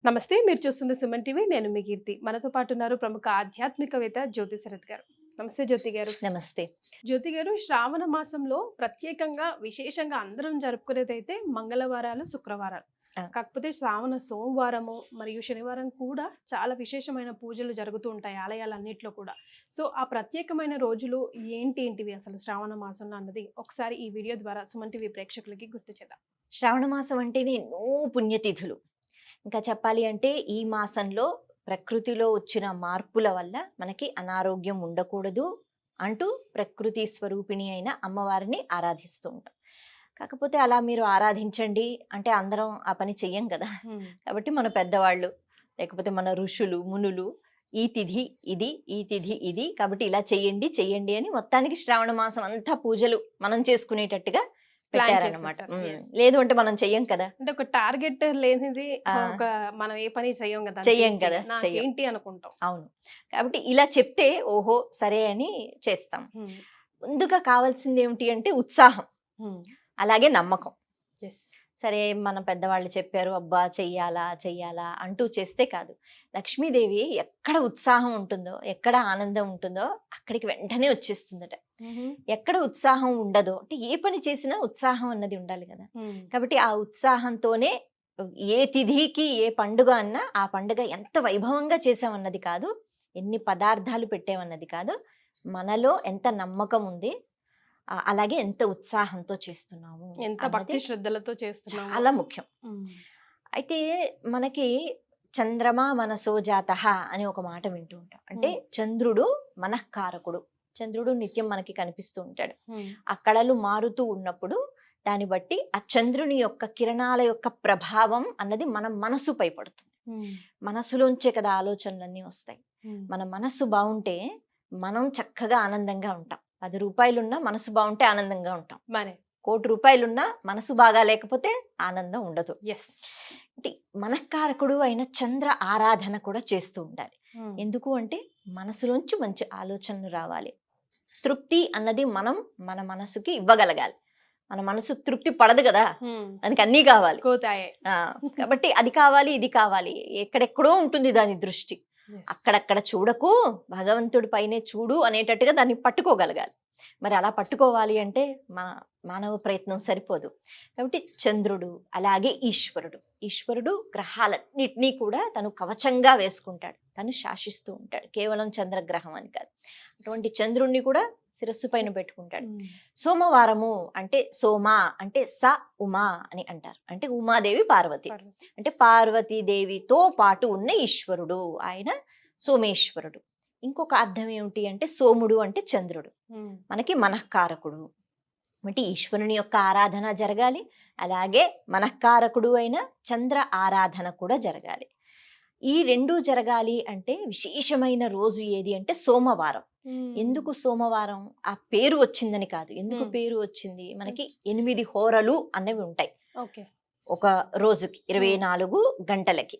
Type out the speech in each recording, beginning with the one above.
నమస్తే, మీరు చూస్తున్న సుమన్ టీవీ. నేను మీ కీర్తి. మనతో పాటు ఉన్నారు ప్రముఖ ఆధ్యాత్మికవేత్త జ్యోతి శరత్ గారు. నమస్తే జ్యోతి గారు. నమస్తే. జ్యోతి గారు, శ్రావణ మాసంలో ప్రత్యేకంగా విశేషంగా అందరం జరుపుకునేదైతే మంగళవారాలు, శుక్రవారాలు. ఆ! కాకపోతే శ్రావణ సోమవారము మరియు శనివారం కూడా చాలా విశేషమైన పూజలు జరుగుతూ ఉంటాయి ఆలయాలన్నిట్లో కూడా. సో ఆ ప్రత్యేకమైన రోజులు ఏంటివి అసలు శ్రావణ మాసంలో అన్నది ఒకసారి ఈ వీడియో ద్వారా సుమన్ టీవీ ప్రేక్షకులకి గుర్తు చేద్దాం. శ్రావణ మాసం అంటేనే ఎన్నో పుణ్యతిథులు. ఇంకా చెప్పాలి అంటే ఈ మాసంలో ప్రకృతిలో వచ్చిన మార్పుల వల్ల మనకి అనారోగ్యం ఉండకూడదు అంటూ ప్రకృతి స్వరూపిణి అయిన అమ్మవారిని ఆరాధిస్తూ ఉంటాం. కాకపోతే అలా మీరు ఆరాధించండి అంటే అందరం ఆ పని చెయ్యం కదా. కాబట్టి మన పెద్దవాళ్ళు లేకపోతే మన ఋషులు మునులు ఈ తిథి ఇది, ఈ తిథి ఇది, కాబట్టి ఇలా చెయ్యండి చెయ్యండి అని మొత్తానికి శ్రావణ మాసం అంతా పూజలు మనం చేసుకునేటట్టుగా పెట్టారనమాట. లేదు అంటే మనం చెయ్యం కదా. అంటే ఒక టార్గెట్ లేనిది ఒక మనం ఏ పని చెయ్యం కదా, చెయ్యం కదా, ఏంటి అనుకుంటాం. అవును. కాబట్టి ఇలా చెప్తే ఓహో సరే అని చేస్తాం. ముందుగా కావాల్సింది ఏమిటి అంటే ఉత్సాహం, అలాగే నమ్మకం. సరే మన పెద్దవాళ్ళు చెప్పారు అబ్బా చెయ్యాలా చెయ్యాలా అంటూ చేస్తే కాదు. లక్ష్మీదేవి ఎక్కడ ఉత్సాహం ఉంటుందో, ఎక్కడ ఆనందం ఉంటుందో అక్కడికి వెంటనే వచ్చేస్తుందట. ఎక్కడ ఉత్సాహం ఉండదో అంటే ఏ పని చేసినా ఉత్సాహం అన్నది ఉండాలి కదా. కాబట్టి ఆ ఉత్సాహంతోనే ఏ తిథికి ఏ పండుగ అన్నా ఆ పండుగ ఎంత వైభవంగా చేసామన్నది కాదు, ఎన్ని పదార్థాలు పెట్టామన్నది కాదు, మనలో ఎంత నమ్మకం ఉంది, అలాగే ఎంత ఉత్సాహంతో చేస్తున్నాము, ఎంత భక్తి శ్రద్ధలతో చేస్తున్నాము, చాలా ముఖ్యం. అయితే మనకి చంద్రమా మనసో జాతః అని ఒక మాట వింటూ ఉంటాం. అంటే చంద్రుడు మనఃకారకుడు. చంద్రుడు నిత్యం మనకి కనిపిస్తూ ఉంటాడు. ఆ కళలు మారుతూ ఉన్నప్పుడు దాన్ని బట్టి ఆ చంద్రుని యొక్క కిరణాల యొక్క ప్రభావం అన్నది మన మనసుపై పడుతుంది. మనసులోంచే కదా ఆలోచనలన్నీ వస్తాయి. మన మనసు బాగుంటే మనం చక్కగా ఆనందంగా ఉంటాం. 10 రూపాయలున్నా మనసు బాగుంటే ఆనందంగా ఉంటాం. మరి 1,00,00,000 రూపాయలున్నా మనసు బాగా లేకపోతే ఆనందం ఉండదు. అంటే మనఃకారకుడు అయిన చంద్ర ఆరాధన కూడా చేస్తూ ఉండాలి. ఎందుకు అంటే మనసులోంచి మంచి ఆలోచనలు రావాలి. తృప్తి అన్నది మనం మన మనసుకి ఇవ్వగలగాలి. మన మనసు తృప్తి పడదు కదా, దానికి అన్నీ కావాలి. కాబట్టి అది కావాలి ఇది కావాలి, ఎక్కడెక్కడో ఉంటుంది దాని దృష్టి. అక్కడక్కడ చూడకు, భగవంతుడి పైనే చూడు అనేటట్టుగా దాన్ని పట్టుకోగలగాలి. మరి అలా పట్టుకోవాలి అంటే మన మానవ ప్రయత్నం సరిపోదు. కాబట్టి చంద్రుడు అలాగే ఈశ్వరుడు గ్రహాలన్నిటినీ కూడా తను కవచంగా వేసుకుంటాడు, తను శాసిస్తూ ఉంటాడు. కేవలం చంద్రగ్రహం అని కాదు, అటువంటి చంద్రుణ్ణి కూడా శిరస్సు పైన పెట్టుకుంటాడు. సోమవారము అంటే సోమ అంటే స ఉమా అని అంటారు. అంటే ఉమాదేవి పార్వతి, అంటే పార్వతీదేవితో పాటు ఉన్న ఈశ్వరుడు, ఆయన సోమేశ్వరుడు. ఇంకొక అర్థం ఏమిటి అంటే సోముడు అంటే చంద్రుడు, మనకి మనఃకారకుడు. అంటే ఈశ్వరుని యొక్క ఆరాధన జరగాలి, అలాగే మనఃకారకుడు అయిన చంద్ర ఆరాధన కూడా జరగాలి. ఈ రెండు జరగాలి అంటే విశేషమైన రోజు ఏది అంటే సోమవారం. ఎందుకు సోమవారం? ఆ పేరు వచ్చిందని కాదు. ఎందుకు పేరు వచ్చింది? మనకి 8 హోరలు అన్నవి ఉంటాయి ఒక రోజుకి, 24 గంటలకి.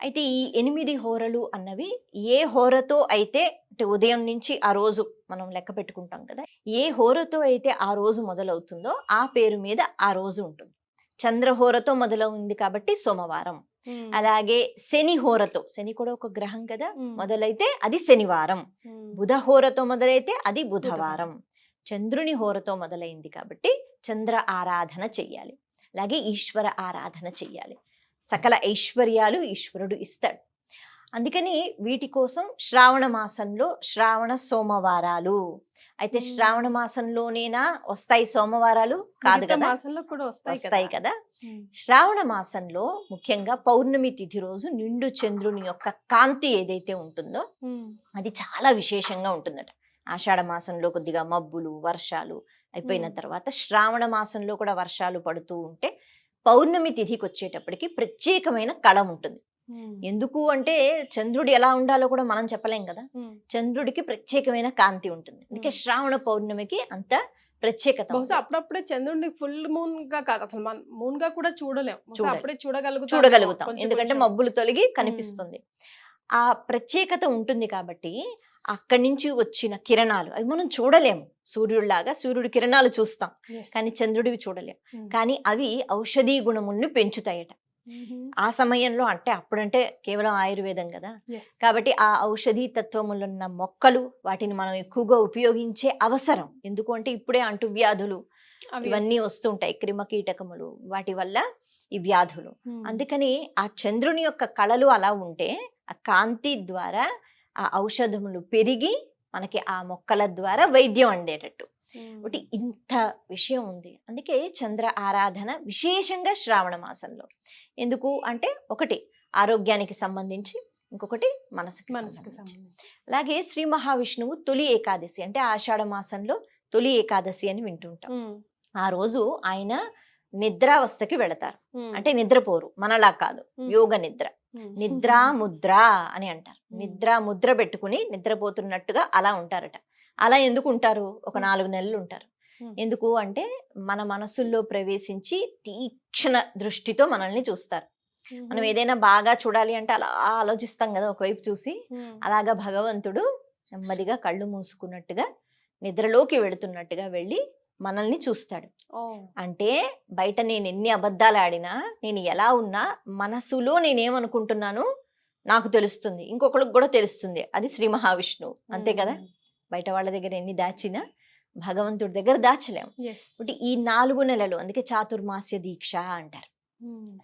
అయితే ఈ 8 హోరలు అన్నవి ఏ హోరతో అయితే, అంటే ఉదయం నుంచి ఆ రోజు మనం లెక్క పెట్టుకుంటాం కదా, ఏ హోరతో అయితే ఆ రోజు మొదలవుతుందో ఆ పేరు మీద ఆ రోజు ఉంటుంది. చంద్రహోరతో మొదలవుంది కాబట్టి సోమవారం. అలాగే శని హోరతో, శని కూడా ఒక గ్రహం కదా, మొదలైతే అది శనివారం. బుధ హోరతో మొదలైతే అది బుధవారం. చంద్రుని హోరతో మొదలైంది కాబట్టి చంద్ర ఆరాధన చెయ్యాలి, అలాగే ఈశ్వర ఆరాధన చెయ్యాలి. సకల ఐశ్వర్యాలు ఈశ్వరుడు ఇస్తాడు. అందుకని వీటి కోసం శ్రావణ మాసంలో శ్రావణ సోమవారాలు. అయితే శ్రావణ మాసంలోనేనా వస్తాయి సోమవారాలు? కాదు కదా, వస్తాయి కదా. శ్రావణ మాసంలో ముఖ్యంగా పౌర్ణమి తిథి రోజు నిండు చంద్రుని యొక్క కాంతి ఏదైతే ఉంటుందో అది చాలా విశేషంగా ఉంటుందట. ఆషాఢ మాసంలో కొద్దిగా మబ్బులు వర్షాలు అయిపోయిన తర్వాత శ్రావణ మాసంలో కూడా వర్షాలు పడుతూ ఉంటే పౌర్ణమి తిథికి వచ్చేటప్పటికి ప్రత్యేకమైన కళ ఉంటుంది. ఎందుకు అంటే చంద్రుడు ఎలా ఉండాలో కూడా మనం చెప్పలేం కదా, చంద్రుడికి ప్రత్యేకమైన కాంతి ఉంటుంది. అందుకే శ్రావణ పౌర్ణమికి అంత ప్రత్యేకత. అప్పుడప్పుడే చంద్రుడిని ఫుల్ మూన్ గా కాదు, అసలు మూన్ గా కూడా చూడగలుగుతాం, ఎందుకంటే మబ్బులు తొలగి కనిపిస్తుంది. ఆ ప్రత్యేకత ఉంటుంది కాబట్టి అక్కడి నుంచి వచ్చిన కిరణాలు అవి మనం చూడలేము. సూర్యుడిలాగా సూర్యుడి కిరణాలు చూస్తాం కానీ చంద్రుడివి చూడలేం. కానీ అవి ఔషధీ గుణముల్ని పెంచుతాయట. ఆ సమయంలో అంటే అప్పుడంటే కేవలం ఆయుర్వేదం కదా, కాబట్టి ఆ ఔషధీ తత్వములున్న మొక్కలు వాటిని మనం ఎక్కువగా ఉపయోగించే అవసరం. ఎందుకు అంటే ఇప్పుడే అంటువ్యాధులు ఇవన్నీ వస్తుంటాయి, క్రిమకీటకములు, వాటి వల్ల ఈ వ్యాధులు. అందుకని ఆ చంద్రుని యొక్క కళలు అలా ఉంటే ఆ కాంతి ద్వారా ఆ ఔషధములు పెరిగి మనకి ఆ మొక్కల ద్వారా వైద్యం అందేటట్టు. ఒకటి ఇంత విషయం ఉంది. అందుకే చంద్ర ఆరాధన విశేషంగా శ్రావణ మాసంలో. ఎందుకు అంటే ఒకటి ఆరోగ్యానికి సంబంధించి, ఇంకొకటి మనసుకి సంబంధించి. అలాగే శ్రీ మహావిష్ణువు తొలి ఏకాదశి అంటే ఆషాఢ మాసంలో తొలి ఏకాదశి అని వింటుంటాం. ఆ రోజు ఆయన నిద్రావస్థకి వెళతారు, అంటే నిద్రపోరు, మనలా కాదు, యోగ నిద్ర, నిద్రా ముద్ర అని అంటారు. నిద్రా ముద్ర పెట్టుకుని నిద్రపోతున్నట్టుగా అలా ఉంటారట. అలా ఎందుకు ఉంటారు? ఒక 4 నెలలు ఉంటారు. ఎందుకు అంటే మన మనసుల్లో ప్రవేశించి తీక్షణ దృష్టితో మనల్ని చూస్తారు. మనం ఏదైనా బాగా చూడాలి అంటే అలా ఆలోచిస్తాం కదా ఒకవైపు చూసి, అలాగా భగవంతుడు నెమ్మదిగా కళ్ళు మూసుకున్నట్టుగా నిద్రలోకి వెళుతున్నట్టుగా వెళ్ళి మనల్ని చూస్తాడు. అంటే బయట నేను ఎన్ని అబద్ధాలు ఆడినా, నేను ఎలా ఉన్నా మనసులో నేనేమనుకుంటున్నాను నాకు తెలుస్తుంది, ఇంకొకరికి కూడా తెలుస్తుంది. అది శ్రీ మహావిష్ణువు, అంతే కదా. బయట వాళ్ళ దగ్గర ఎన్ని దాచినా భగవంతుడి దగ్గర దాచలేము. ఈ 4 నెలలు అందుకే చాతుర్మాస్య దీక్ష అంటారు.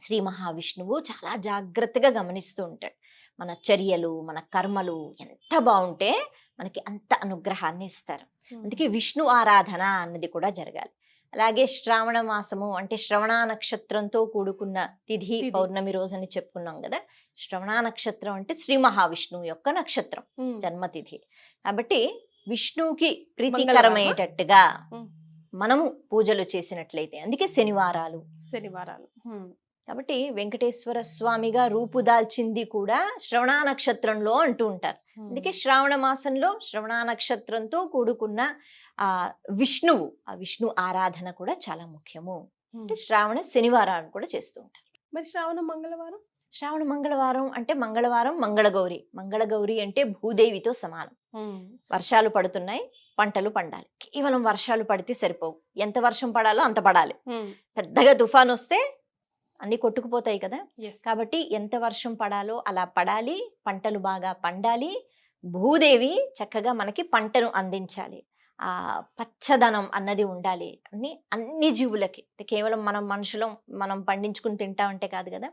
శ్రీ మహావిష్ణువు చాలా జాగ్రత్తగా గమనిస్తూ ఉంటాడు. మన చర్యలు, మన కర్మలు ఎంత బాగుంటే మనకి అంత అనుగ్రహాన్ని ఇస్తారు. అందుకే విష్ణు ఆరాధన అన్నది కూడా జరగాలి. అలాగే శ్రావణ మాసము అంటే శ్రవణ నక్షత్రంతో కూడుకున్న తిథి పౌర్ణమి రోజు అని చెప్పుకున్నాం కదా. శ్రవణ నక్షత్రం అంటే శ్రీ మహావిష్ణువు యొక్క నక్షత్రం, జన్మతిథి. కాబట్టి విష్ణువుకి ప్రీతికరమయ్యేటట్టుగా మనము పూజలు చేసినట్లయితే, అందుకే శనివారాలు. కాబట్టి వెంకటేశ్వర స్వామిగా రూపుదాల్చింది కూడా శ్రవణ నక్షత్రంలో అంటూ ఉంటారు. అందుకే శ్రావణ మాసంలో శ్రవణ నక్షత్రంతో కూడుకున్న ఆ విష్ణువు, ఆ విష్ణు ఆరాధన కూడా చాలా ముఖ్యము. అంటే శ్రావణ శనివారాలు కూడా చేస్తూ ఉంటారు. మరి శ్రావణ మంగళవారం? శ్రావణ మంగళవారం అంటే మంగళవారం మంగళగౌరి. మంగళగౌరి అంటే భూదేవితో సమానం. వర్షాలు పడుతున్నాయి, పంటలు పండాలి. కేవలం వర్షాలు పడితే సరిపోవు, ఎంత వర్షం పడాలో అంత పడాలి. పెద్దగా తుఫాన్ వస్తే అన్ని కొట్టుకుపోతాయి కదా. కాబట్టి ఎంత వర్షం పడాలో అలా పడాలి, పంటలు బాగా పండాలి, భూదేవి చక్కగా మనకి పంటను అందించాలి, ఆ పచ్చదనం అన్నది ఉండాలి. అన్ని జీవులకి, కేవలం మనం మనుషులం మనం పండించుకుని తింటామంటే కాదు కదా,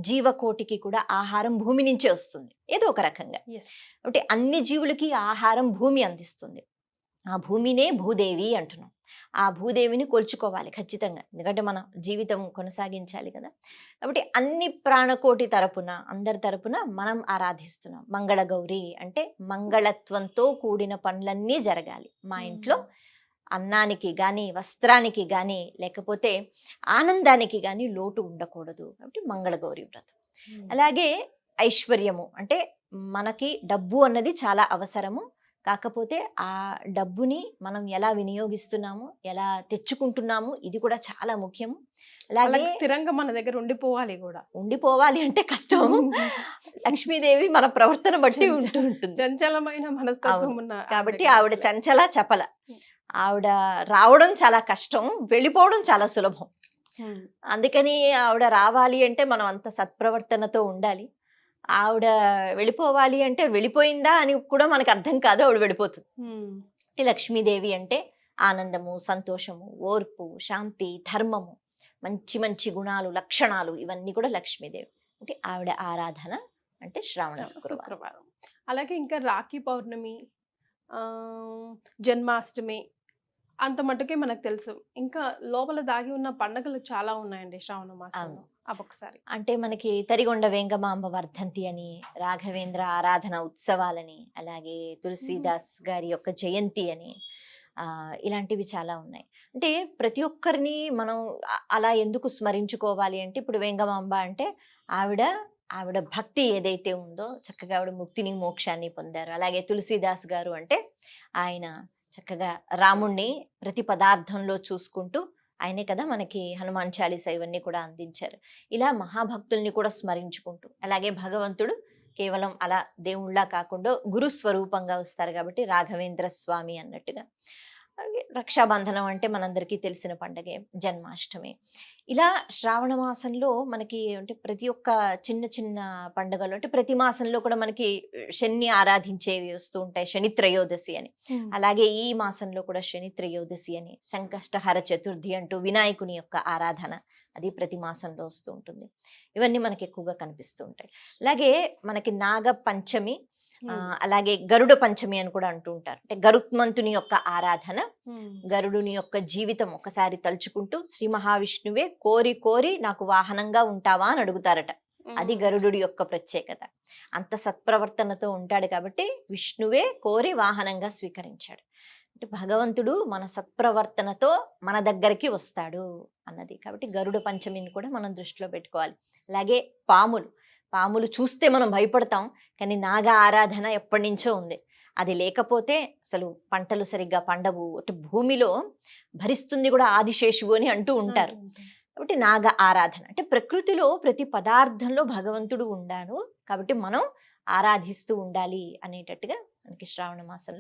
జీవకోటికి కూడా ఆహారం భూమి నుంచే వస్తుంది ఏదో ఒక రకంగా. అంటే అన్ని జీవులకి ఆహారం భూమి అందిస్తుంది. ఆ భూమినే భూదేవి అంటున్నాం. ఆ భూదేవిని కొలుచుకోవాలి ఖచ్చితంగా, ఎందుకంటే మన జీవితం కొనసాగించాలి కదా. కాబట్టి అన్ని ప్రాణకోటి తరపున, అందరి తరపున మనం ఆరాధిస్తున్నాం. మంగళగౌరి అంటే మంగళత్వంతో కూడిన పనులన్నీ జరగాలి మా ఇంట్లో. అన్నానికి కానీ, వస్త్రానికి కానీ, లేకపోతే ఆనందానికి కానీ లోటు ఉండకూడదు. కాబట్టి మంగళగౌరి వ్రతం. అలాగే ఐశ్వర్యము అంటే మనకి డబ్బు అన్నది చాలా అవసరము. కాకపోతే ఆ డబ్బుని మనం ఎలా వినియోగిస్తున్నాము, ఎలా తెచ్చుకుంటున్నాము, ఇది కూడా చాలా ముఖ్యము. అలాగే స్థిరంగా మన దగ్గర ఉండిపోవాలి కూడా. ఉండిపోవాలి అంటే కష్టం. లక్ష్మీదేవి మన ప్రవర్తన బట్టి ఉంటుంది. చంచలమైన మనస్తత్వం ఉన్న కాబట్టి ఆవిడ చంచల చపల. ఆవిడ రావడం చాలా కష్టం, వెళ్ళిపోవడం చాలా సులభం. అందుకని ఆవిడ రావాలి అంటే మనం అంత సత్ప్రవర్తనతో ఉండాలి. ఆవిడ వెళ్ళిపోవాలి అంటే వెళ్ళిపోయిందా అని కూడా మనకు అర్థం కాదు, ఆవిడ వెళ్ళిపోతుంది. లక్ష్మీదేవి అంటే ఆనందము, సంతోషము, ఓర్పు, శాంతి, ధర్మము, మంచి మంచి గుణాలు, లక్షణాలు, ఇవన్నీ కూడా లక్ష్మీదేవి. అంటే ఆవిడ ఆరాధన అంటే శ్రావణ శుక్రవారం. అలాగే ఇంకా రాఖీ పౌర్ణమి, జన్మాష్టమి అంత మటుకే మనకు తెలుసు. ఇంకా లోపల దాగి ఉన్న పండుగలు చాలా ఉన్నాయండి శ్రావణ మాసంలో. ఒకసారి అంటే మనకి తరిగొండ వేంగమాంబ వర్ధంతి అని, రాఘవేంద్ర ఆరాధన ఉత్సవాలని, అలాగే తులసీదాస్ గారి యొక్క జయంతి అని, ఇలాంటివి చాలా ఉన్నాయి. అంటే ప్రతి ఒక్కరిని మనం అలా ఎందుకు స్మరించుకోవాలి అంటే, ఇప్పుడు వేంగమాంబ అంటే ఆవిడ భక్తి ఏదైతే ఉందో చక్కగా ఆవిడ ముక్తిని, మోక్షాన్ని పొందారు. అలాగే తులసీదాస్ గారు అంటే ఆయన చక్కగా రాముణ్ణి ప్రతి పదార్థంలో చూసుకుంటూ, ఆయనే కదా మనకి హనుమాన్ చాలీస ఇవన్నీ కూడా అందించారు. ఇలా మహాభక్తుల్ని కూడా స్మరించుకుంటూ, అలాగే భగవంతుడు కేవలం అలా దేవుళ్ళ కాకుండా గురు స్వరూపంగా వస్తారు కాబట్టి రాఘవేంద్ర స్వామి అన్నట్టుగా అలాగే రక్షాబంధనం అంటే మనందరికీ తెలిసిన పండగే, జన్మాష్టమి. ఇలా శ్రావణ మాసంలో మనకి అంటే ప్రతి ఒక్క చిన్న చిన్న పండుగలు అంటే ప్రతి మాసంలో కూడా మనకి శని ఆరాధించేవి వస్తూ ఉంటాయి, శని త్రయోదశి అని. అలాగే ఈ మాసంలో కూడా శని త్రయోదశి అని, సంకష్టహర చతుర్థి అంటూ వినాయకుని యొక్క ఆరాధన అది ప్రతి మాసంలో వస్తూ ఉంటుంది. ఇవన్నీ మనకి ఎక్కువగా కనిపిస్తూ ఉంటాయి. అలాగే మనకి నాగ పంచమి, అలాగే గరుడ పంచమి అని కూడా అంటూ ఉంటారు. అంటే గరుత్మంతుని యొక్క ఆరాధన, గరుడుని యొక్క జీవితం ఒకసారి తలుచుకుంటూ శ్రీ మహావిష్ణువే కోరి కోరి నాకు వాహనంగా ఉంటావా అని అడుగుతారట. అది గరుడు యొక్క ప్రత్యేకత. అంత సత్ప్రవర్తనతో ఉంటాడు కాబట్టి విష్ణువే కోరి వాహనంగా స్వీకరించాడు. అంటే భగవంతుడు మన సత్ప్రవర్తనతో మన దగ్గరికి వస్తాడు అన్నది. కాబట్టి గరుడ పంచమిని కూడా మనం దృష్టిలో పెట్టుకోవాలి. అలాగే పాములు చూస్తే మనం భయపడతాం, కానీ నాగ ఆరాధన ఎప్పటి నుంచో ఉంది. అది లేకపోతే అసలు పంటలు సరిగ్గా పండవు. అంటే భూమిలో భరిస్తుంది కూడా ఆదిశేషువు అని అంటూ ఉంటారు. కాబట్టి నాగ ఆరాధన అంటే ప్రకృతిలో ప్రతి పదార్థంలో భగవంతుడు ఉండాను, కాబట్టి మనం ఆరాధిస్తూ ఉండాలి అనేటట్టుగా మనకి శ్రావణ మాసంలో